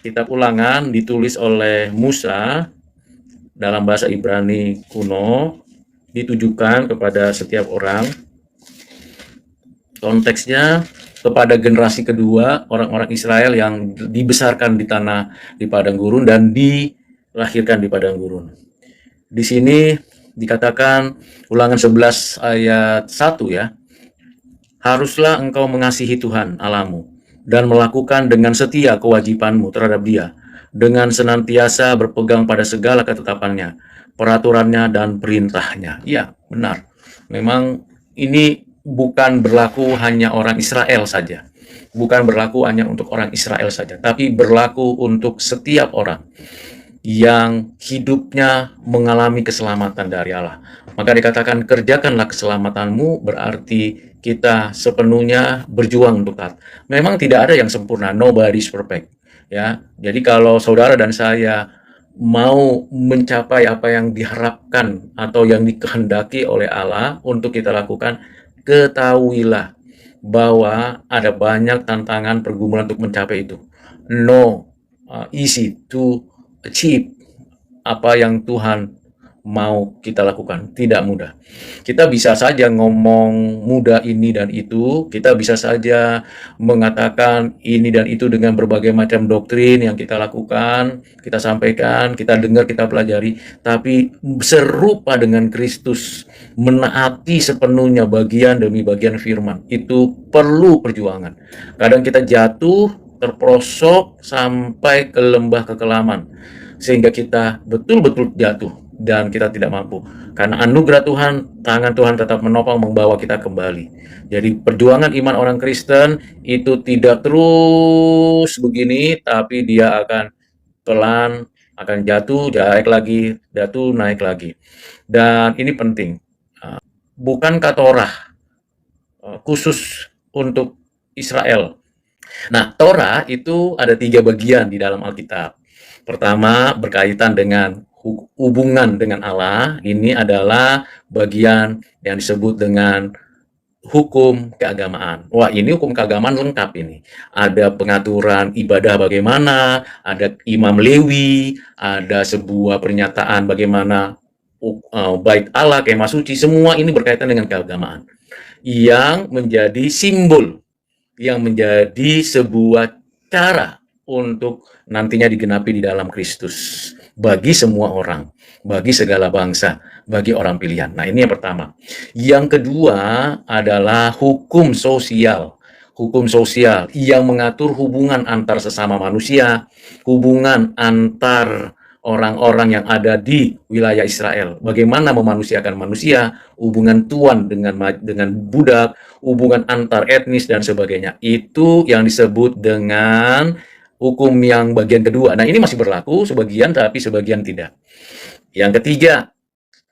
Kitab Ulangan ditulis oleh Musa dalam bahasa Ibrani kuno, ditujukan kepada setiap orang. Konteksnya kepada generasi kedua orang-orang Israel yang dibesarkan di padang gurun dan dilahirkan di padang gurun. Di sini dikatakan Ulangan 11 ayat 1 ya. Haruslah engkau mengasihi Tuhan Allahmu dan melakukan dengan setia kewajibanmu terhadap Dia, dengan senantiasa berpegang pada segala ketetapannya, peraturannya dan perintahnya. Ya, benar. Memang ini bukan berlaku hanya orang Israel saja. Bukan berlaku hanya untuk orang Israel saja, tapi berlaku untuk setiap orang yang hidupnya mengalami keselamatan dari Allah. Maka dikatakan, kerjakanlah keselamatanmu, berarti kita sepenuhnya berjuang untuk taat. Memang tidak ada yang sempurna, nobody's perfect. Ya, jadi kalau saudara dan saya mau mencapai apa yang diharapkan atau yang dikehendaki oleh Allah untuk kita lakukan, ketahuilah bahwa ada banyak tantangan pergumulan untuk mencapai itu. No easy to achieve apa yang Tuhan mau kita lakukan, tidak mudah. Kita bisa saja ngomong mudah ini dan itu, kita bisa saja mengatakan ini dan itu dengan berbagai macam doktrin yang kita lakukan, kita sampaikan, kita dengar, kita pelajari, tapi serupa dengan Kristus, menaati sepenuhnya bagian demi bagian firman, itu perlu perjuangan. Kadang kita jatuh, terperosok sampai ke lembah kekelaman, sehingga kita betul-betul jatuh dan kita tidak mampu. Karena anugerah Tuhan, tangan Tuhan tetap menopang membawa kita kembali. Jadi perjuangan iman orang Kristen itu tidak terus begini, tapi dia akan pelan, akan jatuh, naik lagi, jatuh, naik lagi. Dan ini penting. Bukankah Torah khusus untuk Israel? Nah, Torah itu ada 3 bagian di dalam Alkitab. Pertama, berkaitan dengan hubungan dengan Allah. Ini adalah bagian yang disebut dengan hukum keagamaan. Wah, ini hukum keagamaan lengkap ini. Ada pengaturan ibadah bagaimana, ada imam Lewi, ada sebuah pernyataan bagaimana bait Allah, kemah suci, semua ini berkaitan dengan keagamaan. Yang menjadi simbol, yang menjadi sebuah cara untuk nantinya digenapi di dalam Kristus bagi semua orang, bagi segala bangsa, bagi orang pilihan. Nah, ini yang pertama. Yang kedua adalah hukum sosial. Hukum sosial yang mengatur hubungan antar sesama manusia, hubungan antar orang-orang yang ada di wilayah Israel. Bagaimana memanusiakan manusia, hubungan tuan dengan budak, hubungan antar etnis dan sebagainya. Itu yang disebut dengan hukum yang bagian kedua. Nah, ini masih berlaku sebagian, tapi sebagian tidak. Yang ketiga,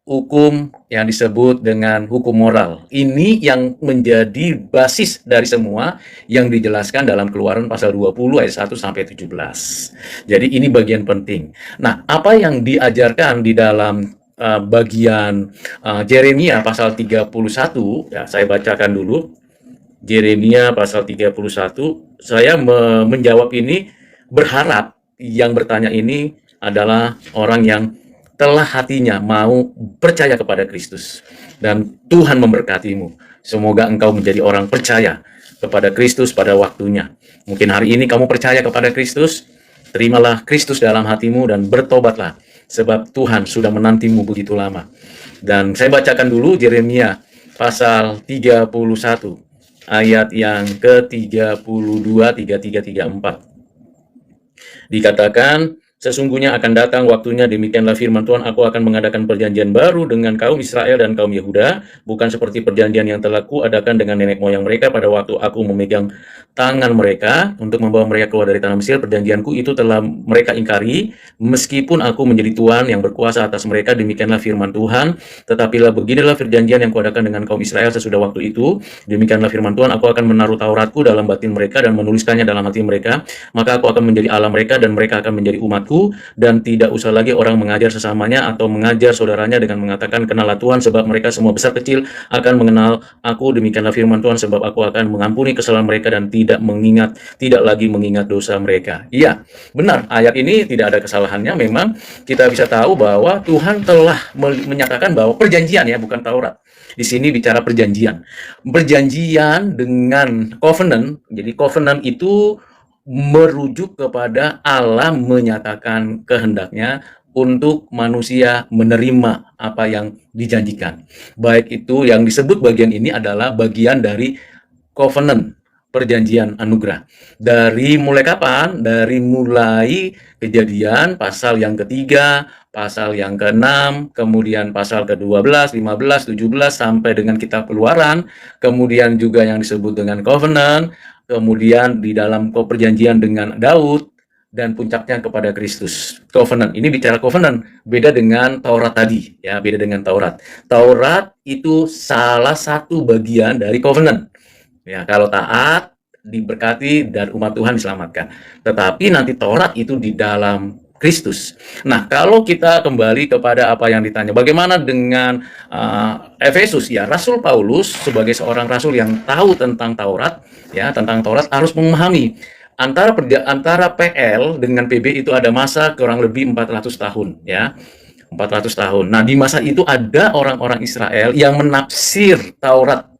hukum yang disebut dengan hukum moral. Ini yang menjadi basis dari semua yang dijelaskan dalam Keluaran pasal 20 ayat 1 sampai 17. Jadi ini bagian penting. Nah, apa yang diajarkan di dalam bagian Yeremia pasal 31, ya saya bacakan dulu. Yeremia pasal 31, saya menjawab ini berharap yang bertanya ini adalah orang yang telah hatinya mau percaya kepada Kristus. Dan Tuhan memberkatimu. Semoga engkau menjadi orang percaya kepada Kristus pada waktunya. Mungkin hari ini kamu percaya kepada Kristus, terimalah Kristus dalam hatimu dan bertobatlah. Sebab Tuhan sudah menantimu begitu lama. Dan saya bacakan dulu Yeremia pasal 31. Ayat yang ke-32, 33, 34. Dikatakan, sesungguhnya akan datang waktunya, demikianlah firman Tuhan, aku akan mengadakan perjanjian baru dengan kaum Israel dan kaum Yehuda, bukan seperti perjanjian yang telah kuadakan dengan nenek moyang mereka pada waktu aku memegang tangan mereka untuk membawa mereka keluar dari tanah Mesir. Perjanjianku itu telah mereka ingkari, meskipun aku menjadi Tuhan yang berkuasa atas mereka, demikianlah firman Tuhan. Tetapilah beginilah perjanjian yang kuadakan dengan kaum Israel sesudah waktu itu, demikianlah firman Tuhan, aku akan menaruh Tauratku dalam batin mereka dan menuliskannya dalam hati mereka, maka aku akan menjadi Allah mereka dan mereka akan menjadi umatku. aku, dan tidak usah lagi orang mengajar sesamanya atau mengajar saudaranya dengan mengatakan, kenalah Tuhan, sebab mereka semua besar kecil akan mengenal aku. Demikianlah firman Tuhan, sebab aku akan mengampuni kesalahan mereka dan tidak lagi mengingat dosa mereka. Iya, benar, ayat ini tidak ada kesalahannya. Memang kita bisa tahu bahwa Tuhan telah menyatakan bahwa perjanjian, ya, bukan Taurat. Di sini bicara perjanjian. Perjanjian dengan covenant. Jadi covenant itu merujuk kepada Allah menyatakan kehendaknya untuk manusia menerima apa yang dijanjikan. Baik itu yang disebut bagian ini adalah bagian dari covenant, perjanjian anugerah. Dari mulai kapan? Dari mulai Kejadian pasal yang ketiga, pasal yang ke-6, kemudian pasal ke-12, 15, 17, sampai dengan kitab Keluaran, kemudian juga yang disebut dengan covenant, kemudian di dalam perjanjian dengan Daud, dan puncaknya kepada Kristus. Covenant, ini bicara covenant, beda dengan Taurat tadi, ya, beda dengan Taurat. Taurat itu salah satu bagian dari covenant. Ya, kalau taat, diberkati, dan umat Tuhan diselamatkan. Tetapi nanti Taurat itu di dalam Kristus. Nah, kalau kita kembali kepada apa yang ditanya, bagaimana dengan Efesus? Ya, Rasul Paulus sebagai seorang rasul yang tahu tentang Taurat, ya, tentang Taurat harus memahami antara PL dengan PB itu ada masa kurang lebih 400 tahun, ya. 400 tahun. Nah, di masa itu ada orang-orang Israel yang menafsir Taurat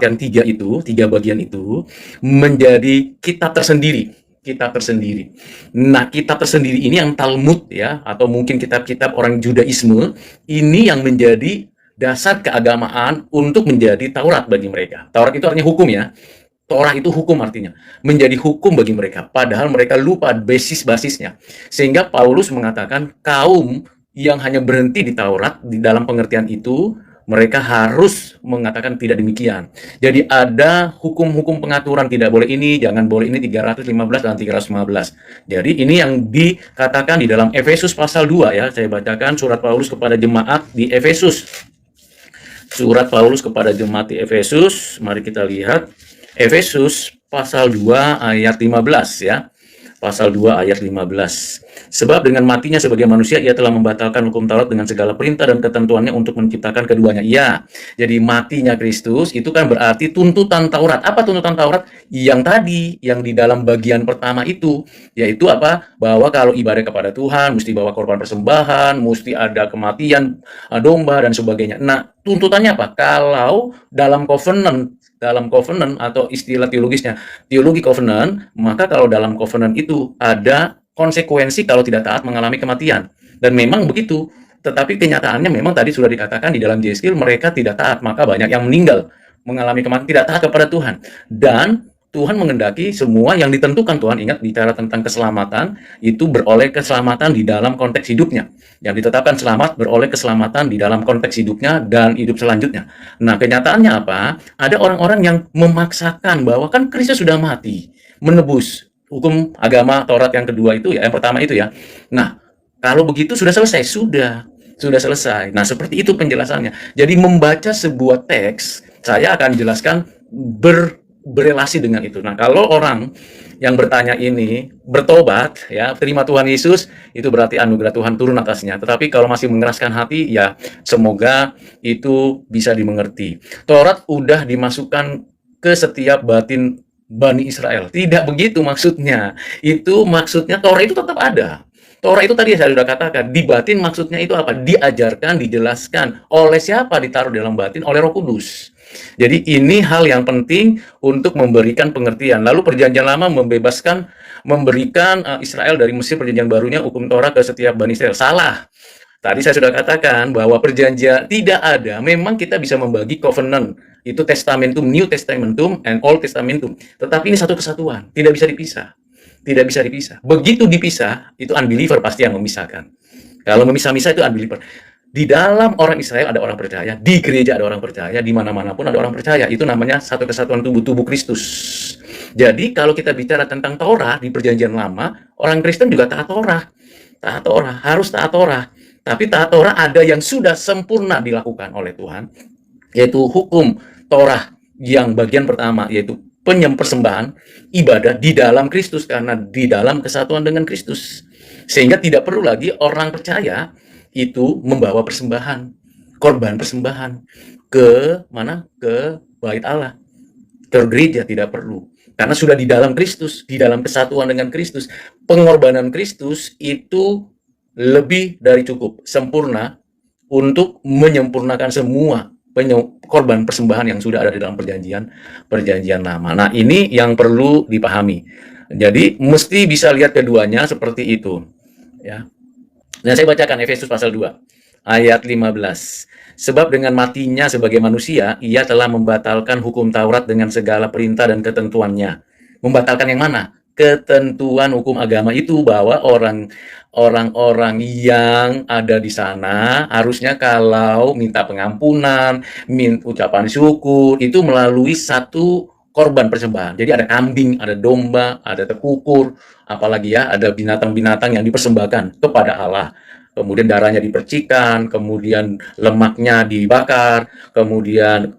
yang tiga bagian itu menjadi kitab tersendiri. Nah, kitab tersendiri ini yang Talmud, ya, atau mungkin kitab-kitab orang Judaisme, ini yang menjadi dasar keagamaan untuk menjadi Taurat bagi mereka. Taurat itu artinya hukum, ya. Torah itu hukum artinya, menjadi hukum bagi mereka. Padahal mereka lupa basisnya. Sehingga Paulus mengatakan kaum yang hanya berhenti di Taurat, di dalam pengertian itu, mereka harus mengatakan tidak demikian. Jadi ada hukum-hukum pengaturan, tidak boleh ini, jangan boleh ini, 315 dan 315. Jadi ini yang dikatakan di dalam Efesus pasal 2, ya. Saya bacakan surat Paulus kepada jemaat di Efesus. Surat Paulus kepada jemaat di Efesus, mari kita lihat. Efesus pasal 2 ayat 15, ya. Pasal 2 ayat 15. Sebab dengan matinya sebagai manusia, ia telah membatalkan hukum Taurat dengan segala perintah dan ketentuannya untuk menciptakan keduanya. Ya, jadi matinya Kristus itu kan berarti tuntutan Taurat. Apa tuntutan Taurat? Yang tadi, yang di dalam bagian pertama itu, yaitu apa? Bahwa kalau ibadah kepada Tuhan, mesti bawa korban persembahan, mesti ada kematian domba, dan sebagainya. Nah, tuntutannya apa? Kalau dalam covenant atau istilah teologisnya, teologi covenant, maka kalau dalam covenant itu ada konsekuensi kalau tidak taat mengalami kematian. Dan memang begitu. Tetapi kenyataannya memang tadi sudah dikatakan di dalam Yeskiel, mereka tidak taat, maka banyak yang meninggal mengalami kematian, tidak taat kepada Tuhan. Dan Tuhan mengendaki semua yang ditentukan Tuhan, ingat bicara tentang keselamatan, itu beroleh keselamatan di dalam konteks hidupnya. Yang ditetapkan selamat beroleh keselamatan di dalam konteks hidupnya dan hidup selanjutnya. Nah, kenyataannya apa? Ada orang-orang yang memaksakan bahwa kan Kristus sudah mati, menebus hukum agama Taurat yang kedua itu, ya, yang pertama itu, ya. Nah, kalau begitu sudah selesai, sudah selesai. Nah, seperti itu penjelasannya. Jadi membaca sebuah teks, saya akan jelaskan berrelasi dengan itu. Nah, kalau orang yang bertanya ini bertobat, ya, terima Tuhan Yesus, itu berarti anugerah Tuhan turun atasnya. Tetapi kalau masih mengeraskan hati, ya, semoga itu bisa dimengerti. Taurat udah dimasukkan ke setiap batin Bani Israel. Tidak begitu maksudnya. Itu maksudnya Torah itu tetap ada. Torah itu tadi saya sudah katakan, di batin maksudnya itu apa? Diajarkan, dijelaskan. Oleh siapa ditaruh dalam batin? Oleh Roh Kudus. Jadi ini hal yang penting untuk memberikan pengertian. Lalu perjanjian lama memberikan Israel dari Mesir, perjanjian barunya hukum Torah ke setiap Bani Israel. Salah. Tadi saya sudah katakan bahwa perjanjian tidak ada. Memang kita bisa membagi covenant. Itu testamentum, New Testamentum, and Old Testamentum. Tetapi ini satu kesatuan. Tidak bisa dipisah. Tidak bisa dipisah. Begitu dipisah, itu unbeliever pasti yang memisahkan. Kalau memisah-misah itu unbeliever. Di dalam orang Israel ada orang percaya. Di gereja ada orang percaya. Di mana-mana pun ada orang percaya. Itu namanya satu kesatuan tubuh Kristus. Jadi kalau kita bicara tentang Torah di perjanjian lama, orang Kristen juga taat Torah. Taat Torah. Harus taat Torah. Tapi taat Torah ada yang sudah sempurna dilakukan oleh Tuhan, yaitu hukum Torah yang bagian pertama, yaitu persembahan ibadah di dalam Kristus, karena di dalam kesatuan dengan Kristus. Sehingga tidak perlu lagi orang percaya itu membawa persembahan, korban persembahan ke mana? Ke bait Allah, ke gereja, tidak perlu. Karena sudah di dalam Kristus, di dalam kesatuan dengan Kristus. Pengorbanan Kristus itu lebih dari cukup, sempurna untuk menyempurnakan semua korban persembahan yang sudah ada di dalam perjanjian lama. Nah, ini yang perlu dipahami. Jadi mesti bisa lihat keduanya seperti itu, ya. Nah, saya bacakan Efesus pasal 2 ayat 15. Sebab dengan matinya sebagai manusia, ia telah membatalkan hukum Taurat dengan segala perintah dan ketentuannya. Membatalkan yang mana? Ketentuan hukum agama itu, bahwa orang-orang yang ada di sana harusnya kalau minta pengampunan, ucapan syukur, itu melalui satu korban persembahan. Jadi ada kambing, ada domba, ada tekukur, apalagi ya, ada binatang-binatang yang dipersembahkan kepada Allah. Kemudian darahnya dipercikan, kemudian lemaknya dibakar, kemudian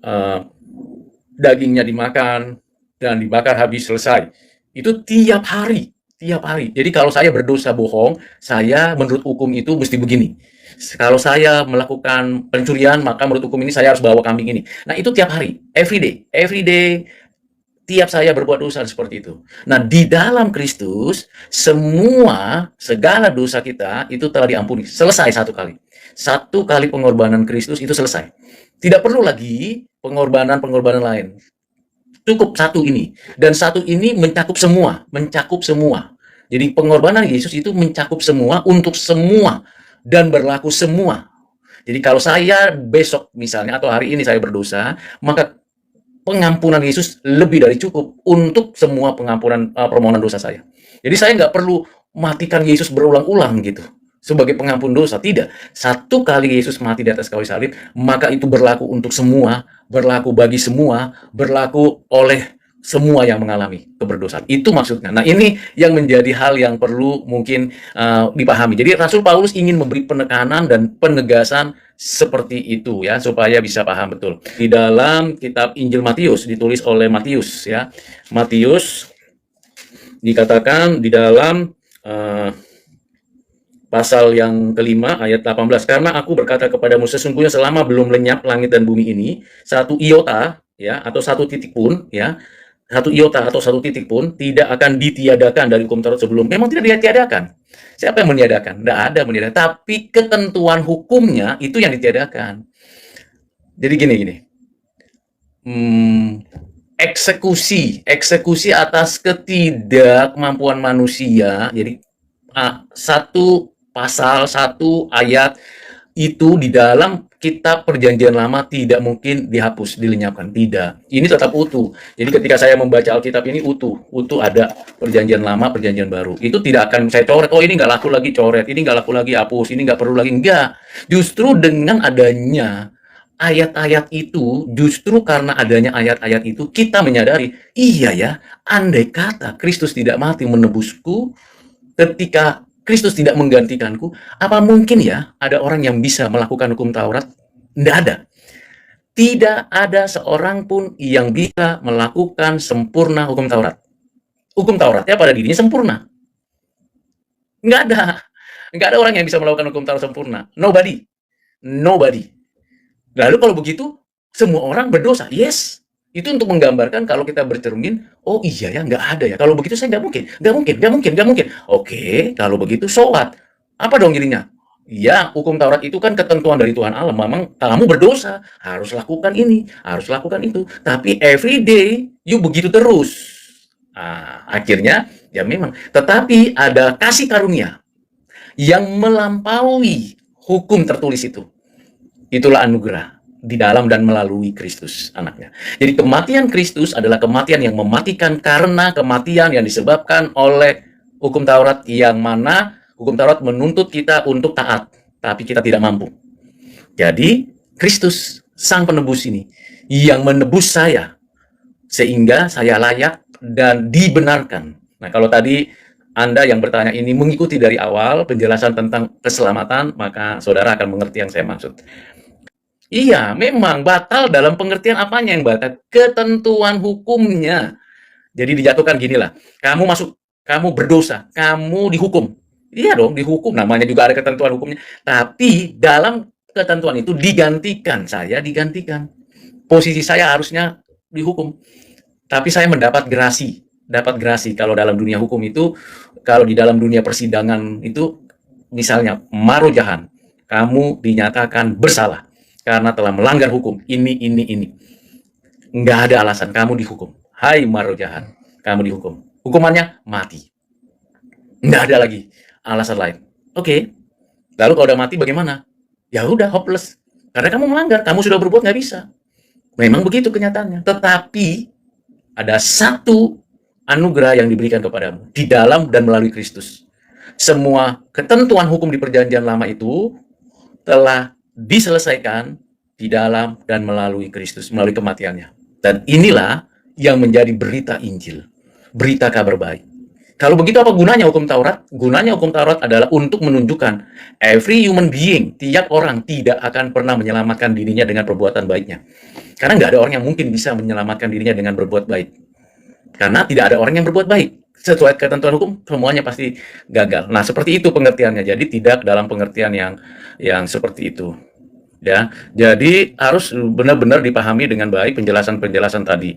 dagingnya dimakan, dan dibakar habis selesai. Itu tiap hari, tiap hari. Jadi kalau saya berdosa bohong, saya menurut hukum itu mesti begini. Kalau saya melakukan pencurian, maka menurut hukum ini saya harus bawa kambing ini. Nah, itu tiap hari, every day, tiap saya berbuat dosa seperti itu. Nah, di dalam Kristus, segala dosa kita itu telah diampuni. Selesai satu kali. Satu kali pengorbanan Kristus itu selesai. Tidak perlu lagi pengorbanan lain. Cukup satu ini. Dan satu ini mencakup semua. Jadi pengorbanan Yesus itu mencakup semua, untuk semua, dan berlaku semua. Jadi kalau saya besok misalnya, atau hari ini saya berdosa, maka pengampunan Yesus lebih dari cukup untuk semua permohonan dosa saya. Jadi saya nggak perlu matikan Yesus berulang-ulang gitu sebagai pengampun dosa. Tidak. Satu kali Yesus mati di atas kayu salib, maka itu berlaku untuk semua, berlaku bagi semua, berlaku oleh semua yang mengalami keberdosaan. Itu maksudnya. Nah, ini yang menjadi hal yang perlu mungkin dipahami. Jadi Rasul Paulus ingin memberi penekanan dan penegasan seperti itu, ya, supaya bisa paham betul. Di dalam kitab Injil Matius, ditulis oleh Matius, ya. Matius dikatakan di dalam pasal yang kelima ayat 18, karena aku berkata kepadamu, sesungguhnya selama belum lenyap langit dan bumi ini, satu iota, ya, atau satu titik pun, ya, satu iota atau satu titik pun tidak akan ditiadakan dari hukum Taurat sebelum. Memang tidak ditiadakan. Siapa yang meniadakan? Tidak ada meniadakan. Tapi ketentuan hukumnya itu yang ditiadakan. Jadi gini. Eksekusi atas ketidakmampuan manusia. Jadi satu pasal, satu ayat itu di dalam kitab perjanjian lama tidak mungkin dihapus, dilenyapkan. Tidak. Ini tetap utuh. Jadi ketika saya membaca Alkitab ini utuh ada perjanjian lama, perjanjian baru. Itu tidak akan saya coret. Oh, ini nggak laku lagi coret. Ini nggak laku lagi hapus. Ini nggak perlu lagi. Enggak. Justru dengan adanya ayat-ayat itu, justru karena adanya ayat-ayat itu, kita menyadari, iya ya, andai kata Kristus tidak mati menebusku, ketika Kristus tidak menggantikanku, apa mungkin ya ada orang yang bisa melakukan hukum Taurat? Tidak ada. Tidak ada seorang pun yang bisa melakukan sempurna hukum Taurat. Hukum Tauratnya pada dirinya sempurna. Nggak ada. Nggak ada orang yang bisa melakukan hukum Taurat sempurna. Nobody. Lalu kalau begitu, semua orang berdosa. Yes. Itu untuk menggambarkan kalau kita bercermin, oh iya ya, nggak ada ya. Kalau begitu saya nggak mungkin. Oke, kalau begitu so what? Apa dong jadinya? Ya, hukum Taurat itu kan ketentuan dari Tuhan Allah. Memang kamu berdosa, harus lakukan ini, harus lakukan itu. Tapi every day, you begitu terus. Akhirnya, ya memang. Tetapi ada kasih karunia yang melampaui hukum tertulis itu. Itulah anugerah di dalam dan melalui Kristus anaknya. Jadi kematian Kristus adalah kematian yang mematikan, karena kematian yang disebabkan oleh hukum Taurat, yang mana hukum Taurat menuntut kita untuk taat, tapi kita tidak mampu. Jadi Kristus sang penebus ini yang menebus saya sehingga saya layak dan dibenarkan. Nah, kalau tadi Anda yang bertanya ini mengikuti dari awal penjelasan tentang keselamatan, maka saudara akan mengerti yang saya maksud. Iya, memang batal dalam pengertian apanya yang batal? Ketentuan hukumnya. Jadi dijatuhkan ginilah, kamu berdosa, kamu dihukum. Iya dong, dihukum. Namanya juga ada ketentuan hukumnya. Tapi dalam ketentuan itu digantikan, saya digantikan. Posisi saya harusnya dihukum. Tapi saya mendapat gerasi. Dapat gerasi. Kalau dalam dunia hukum itu, kalau di dalam dunia persidangan itu, misalnya marojahan, kamu dinyatakan bersalah karena telah melanggar hukum. Ini. Nggak ada alasan, kamu dihukum. Hai marojahan, kamu dihukum. Hukumannya mati. Nggak ada lagi alasan lain. Oke. Lalu kalau udah mati bagaimana? Ya udah hopeless. Karena kamu melanggar, kamu sudah berbuat nggak bisa. Memang begitu kenyataannya. Tetapi ada satu anugerah yang diberikan kepadamu di dalam dan melalui Kristus. Semua ketentuan hukum di perjanjian lama itu telah diselesaikan di dalam dan melalui Kristus, melalui kematiannya. Dan inilah yang menjadi berita Injil, berita kabar baik. Kalau begitu apa gunanya hukum Taurat? Gunanya hukum Taurat adalah untuk menunjukkan every human being, tiap orang tidak akan pernah menyelamatkan dirinya dengan perbuatan baiknya. Karena nggak ada orang yang mungkin bisa menyelamatkan dirinya dengan berbuat baik. Karena tidak ada orang yang berbuat baik. Sesuai ketentuan hukum, semuanya pasti gagal. Nah, seperti itu pengertiannya. Jadi tidak dalam pengertian yang seperti itu. Ya, jadi harus benar-benar dipahami dengan baik penjelasan-penjelasan tadi.